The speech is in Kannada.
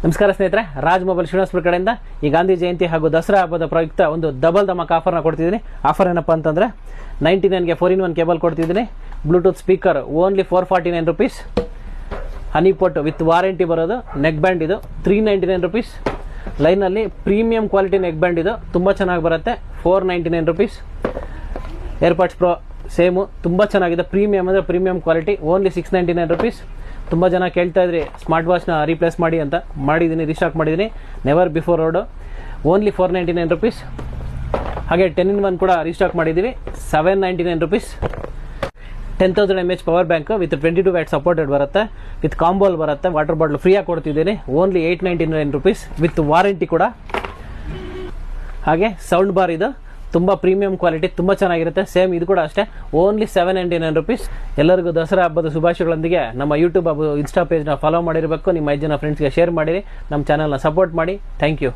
ನಮಸ್ಕಾರ ಸ್ನೇಹಿತರೆ, ರಾಜ್ ಮೊಬೈಲ್ ಶ್ರೀನಿವಾಸಪುರ ಕಡೆಯಿಂದ ಈ ಗಾಂಧಿ ಜಯಂತಿ ಹಾಗೂ ದಸರಾ ಹಬ್ಬದ ಪ್ರಯುಕ್ತ ಒಂದು ಡಬಲ್ ಧಮಾಕ್ ಆಫರ್ನ ಕೊಡ್ತಿದ್ದೀನಿ. ಆಫರ್ ಏನಪ್ಪ ಅಂತಂದರೆ 99ಗೆ 4-in-1 ಕೇಬಲ್ ಕೊಡ್ತಿದ್ದೀನಿ. Bluetooth speaker only 449 rupees. Honey pot with warranty ಬರೋದು. ನೆಕ್ ಬ್ಯಾಂಡ್ ಇದು 399 ರುಪೀಸ್. ಲೈನಲ್ಲಿ ಪ್ರೀಮಿಯಂ ಕ್ವಾಲಿಟಿ ನೆಕ್ ಬ್ಯಾಂಡ್ ಇದು, ತುಂಬ ಚೆನ್ನಾಗಿ ಬರುತ್ತೆ. 499 ರುಪೀಸ್. ಏರ್ಪಾಡ್ಸ್ ಪ್ರೋ ಸೇಮು, ತುಂಬ ಚೆನ್ನಾಗಿದೆ. ಪ್ರೀಮಿಯಮ್ ಅಂದರೆ ಪ್ರೀಮಿಯಂ ಕ್ವಾಲಿಟಿ, ಓನ್ಲಿ 699 ರುಪೀಸ್. ತುಂಬ ಜನ ಕೇಳ್ತಾ ಇದ್ರಿ ಸ್ಮಾರ್ಟ್ ವಾಚ್ನ ರೀಪ್ಲೇಸ್ ಮಾಡಿ ಅಂತ. ಮಾಡಿದ್ದೀನಿ, ರೀಸ್ಟಾಕ್ ಮಾಡಿದ್ದೀನಿ. Never before road only 499 rupees. ಹಾಗೆ 10-in-1 ಕೂಡ ರೀಸ್ಟಾಕ್ ಮಾಡಿದ್ದೀವಿ, 799 rupees. 10,000 mAh power bank with 22 watt supported ಬರುತ್ತೆ. ವಿತ್ ಕಾಂಬೋಲ್ ಬರುತ್ತೆ. ವಾಟರ್ ಬಾಟ್ಲು ಫ್ರೀಯಾಗಿ ಕೊಡ್ತಿದ್ದೀನಿ. ಓನ್ಲಿ 899 ರುಪೀಸ್ ವಿತ್ ವಾರಂಟಿ ಕೂಡ. ಹಾಗೆ ಸೌಂಡ್ ಬಾರ್ ಇದು ತುಂಬ ಪ್ರೀಮಿಯಂ ಕ್ವಾಲಿಟಿ, ತುಂಬ ಚೆನ್ನಾಗಿರುತ್ತೆ. ಸೇಮ್ ಇದು ಕೂಡ ಅಷ್ಟೇ, ಓನ್ಲಿ 799 ರುಪೀಸ್. ಎಲ್ಲರಿಗೂ ದಸರಾ ಹಬ್ಬದ ಶುಭಾಶಯಗಳೊಂದಿಗೆ ನಮ್ಮ ಯೂಟ್ಯೂಬ್ ಇನ್ಸ್ಟಾ ಪೇಜ್ನ ಫಾಲೋ ಮಾಡಿರಬೇಕು. ನಿಮ್ಮ 5 ಜನ ಫ್ರೆಂಡ್ಸ್ಗೆ ಶೇರ್ ಮಾಡಿರಿ. ನಮ್ಮ ಚಾನಲ್ನ ಸಪೋರ್ಟ್ ಮಾಡಿ. Thank you.